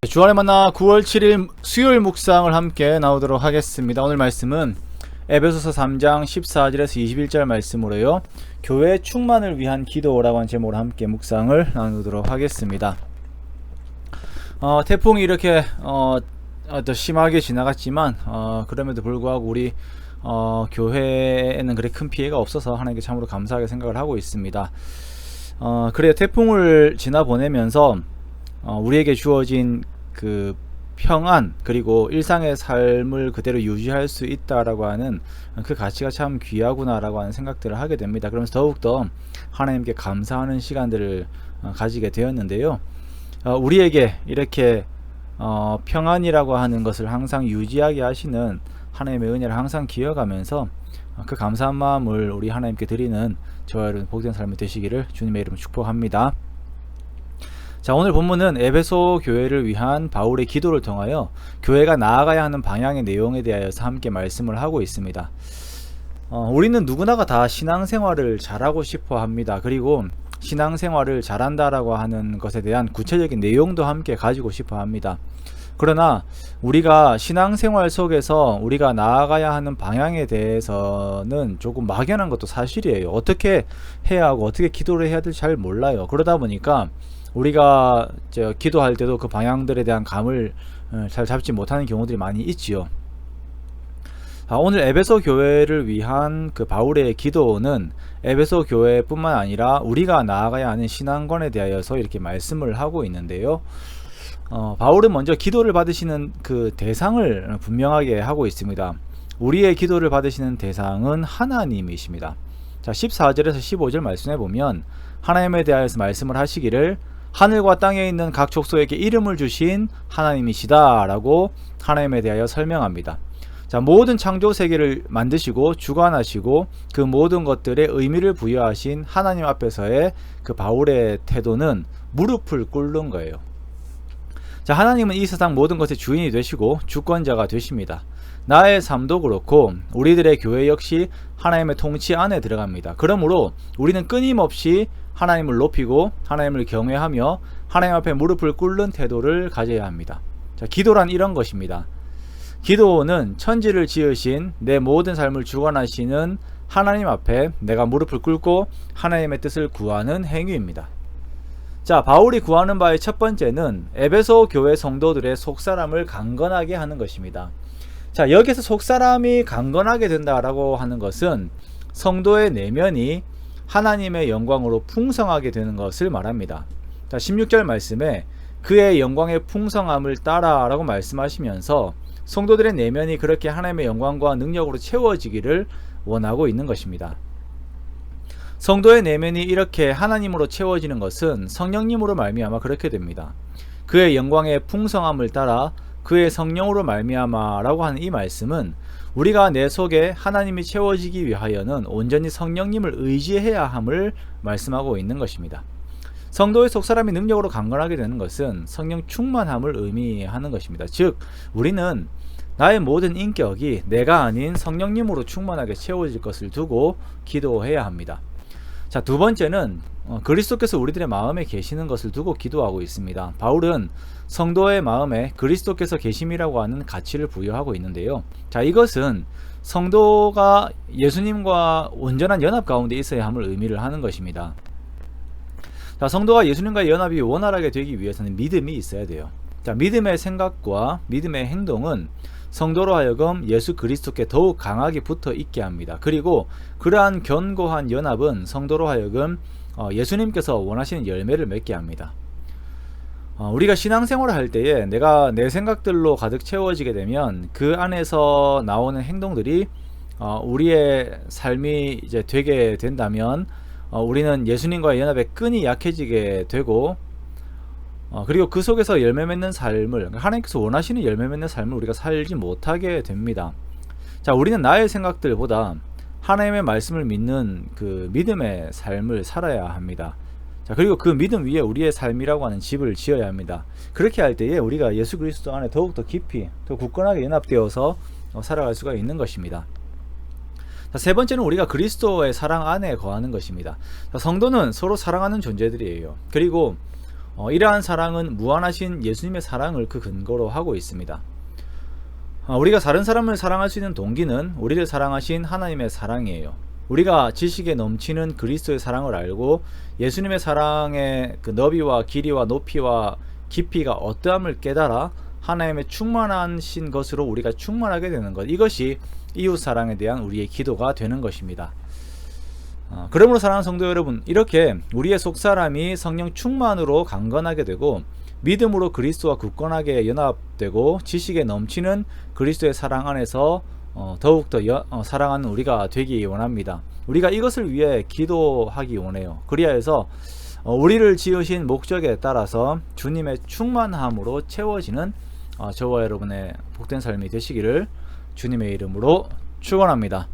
주안의 만나 9월 7일 수요일 묵상을 함께 나오도록 하겠습니다. 오늘 말씀은 에베소서 3장 14절에서 21절 말씀으로요, 교회 충만을 위한 기도라고 하는 제목으로 함께 묵상을 나누도록 하겠습니다. 태풍이 이렇게 더 심하게 지나갔지만 그럼에도 불구하고 우리 교회에는 그렇게 큰 피해가 없어서 하나님께 참으로 감사하게 생각을 하고 있습니다. 그래요. 태풍을 지나 보내면서 우리에게 주어진 그 평안, 그리고 일상의 삶을 그대로 유지할 수 있다라고 하는 그 가치가 참 귀하구나라고 하는 생각들을 하게 됩니다. 그러면서 더욱더 하나님께 감사하는 시간들을 가지게 되었는데요. 우리에게 이렇게 평안이라고 하는 것을 항상 유지하게 하시는 하나님의 은혜를 항상 기억하면서 그 감사한 마음을 우리 하나님께 드리는 저와 여러분 복된 삶이 되시기를 주님의 이름으로 축복합니다. 자, 오늘 본문은 에베소 교회를 위한 바울의 기도를 통하여 교회가 나아가야 하는 방향의 내용에 대하여서 함께 말씀을 하고 있습니다. 우리는 누구나가 다 신앙생활을 잘하고 싶어 합니다. 그리고 신앙생활을 잘한다라고 하는 것에 대한 구체적인 내용도 함께 가지고 싶어 합니다. 그러나 우리가 신앙생활 속에서 우리가 나아가야 하는 방향에 대해서는 조금 막연한 것도 사실이에요. 어떻게 해야 하고 어떻게 기도를 해야 될지 잘 몰라요. 그러다 보니까 우리가 기도할 때도 그 방향들에 대한 감을 잘 잡지 못하는 경우들이 많이 있지요. 오늘 에베소 교회를 위한 그 바울의 기도는 에베소 교회뿐만 아니라 우리가 나아가야 하는 신앙관에 대하여서 이렇게 말씀을 하고 있는데요. 바울은 먼저 기도를 받으시는 그 대상을 분명하게 하고 있습니다. 우리의 기도를 받으시는 대상은 하나님이십니다. 자, 14절에서 15절 말씀해 보면 하나님에 대하여서 말씀을 하시기를 하늘과 땅에 있는 각 족속에게 이름을 주신 하나님이시다 라고 하나님에 대하여 설명합니다. 자, 모든 창조 세계를 만드시고 주관하시고 그 모든 것들의 의미를 부여하신 하나님 앞에서의 그 바울의 태도는 무릎을 꿇는 거예요. 자, 하나님은 이 세상 모든 것의 주인이 되시고 주권자가 되십니다. 나의 삶도 그렇고 우리들의 교회 역시 하나님의 통치 안에 들어갑니다. 그러므로 우리는 끊임없이 하나님을 높이고 하나님을 경외하며 하나님 앞에 무릎을 꿇는 태도를 가져야 합니다. 자, 기도란 이런 것입니다. 기도는 천지를 지으신 내 모든 삶을 주관하시는 하나님 앞에 내가 무릎을 꿇고 하나님의 뜻을 구하는 행위입니다. 자, 바울이 구하는 바의 첫 번째는 에베소 교회 성도들의 속사람을 강건하게 하는 것입니다. 자, 여기서 속사람이 강건하게 된다라고 하는 것은 성도의 내면이 하나님의 영광으로 풍성하게 되는 것을 말합니다. 자, 16절 말씀에 그의 영광의 풍성함을 따라 라고 말씀하시면서 성도들의 내면이 그렇게 하나님의 영광과 능력으로 채워지기를 원하고 있는 것입니다. 성도의 내면이 이렇게 하나님으로 채워지는 것은 성령님으로 말미암아 그렇게 됩니다. 그의 영광의 풍성함을 따라 그의 성령으로 말미암아 라고 하는 이 말씀은 우리가 내 속에 하나님이 채워지기 위하여는 온전히 성령님을 의지해야 함을 말씀하고 있는 것입니다. 성도의 속사람이 능력으로 강건하게 되는 것은 성령 충만함을 의미하는 것입니다. 즉, 우리는 나의 모든 인격이 내가 아닌 성령님으로 충만하게 채워질 것을 두고 기도해야 합니다. 자, 두 번째는 그리스도께서 우리들의 마음에 계시는 것을 두고 기도하고 있습니다. 바울은 성도의 마음에 그리스도께서 계심이라고 하는 가치를 부여하고 있는데요. 자, 이것은 성도가 예수님과 온전한 연합 가운데 있어야 함을 의미를 하는 것입니다. 자, 성도가 예수님과의 연합이 원활하게 되기 위해서는 믿음이 있어야 돼요. 자, 믿음의 생각과 믿음의 행동은 성도로 하여금 예수 그리스도께 더욱 강하게 붙어 있게 합니다. 그리고 그러한 견고한 연합은 성도로 하여금 예수님께서 원하시는 열매를 맺게 합니다. 우리가 신앙생활을 할 때에 내가 내 생각들로 가득 채워지게 되면 그 안에서 나오는 행동들이 우리의 삶이 이제 되게 된다면 우리는 예수님과의 연합의 끈이 약해지게 되고 그리고 그 속에서 열매 맺는 삶을, 하나님께서 원하시는 열매 맺는 삶을 우리가 살지 못하게 됩니다. 자, 우리는 나의 생각들보다 하나님의 말씀을 믿는 그 믿음의 삶을 살아야 합니다. 자, 그리고 그 믿음 위에 우리의 삶이라고 하는 집을 지어야 합니다. 그렇게 할 때에 우리가 예수 그리스도 안에 더욱더 깊이, 더 굳건하게 연합되어서 살아갈 수가 있는 것입니다. 자, 세 번째는 우리가 그리스도의 사랑 안에 거하는 것입니다. 자, 성도는 서로 사랑하는 존재들이에요. 그리고 이러한 사랑은 무한하신 예수님의 사랑을 그 근거로 하고 있습니다. 우리가 다른 사람을 사랑할 수 있는 동기는 우리를 사랑하신 하나님의 사랑이에요. 우리가 지식에 넘치는 그리스도의 사랑을 알고 예수님의 사랑의 그 너비와 길이와 높이와 깊이가 어떠함을 깨달아 하나님의 충만하신 것으로 우리가 충만하게 되는 것, 이것이 이웃 사랑에 대한 우리의 기도가 되는 것입니다. 그러므로 사랑하는 성도 여러분, 이렇게 우리의 속사람이 성령 충만으로 강건하게 되고 믿음으로 그리스도와 굳건하게 연합되고 지식에 넘치는 그리스도의 사랑 안에서 더욱더 사랑하는 우리가 되기 원합니다. 우리가 이것을 위해 기도하기 원해요. 그리하여서 우리를 지으신 목적에 따라서 주님의 충만함으로 채워지는 저와 여러분의 복된 삶이 되시기를 주님의 이름으로 축원합니다.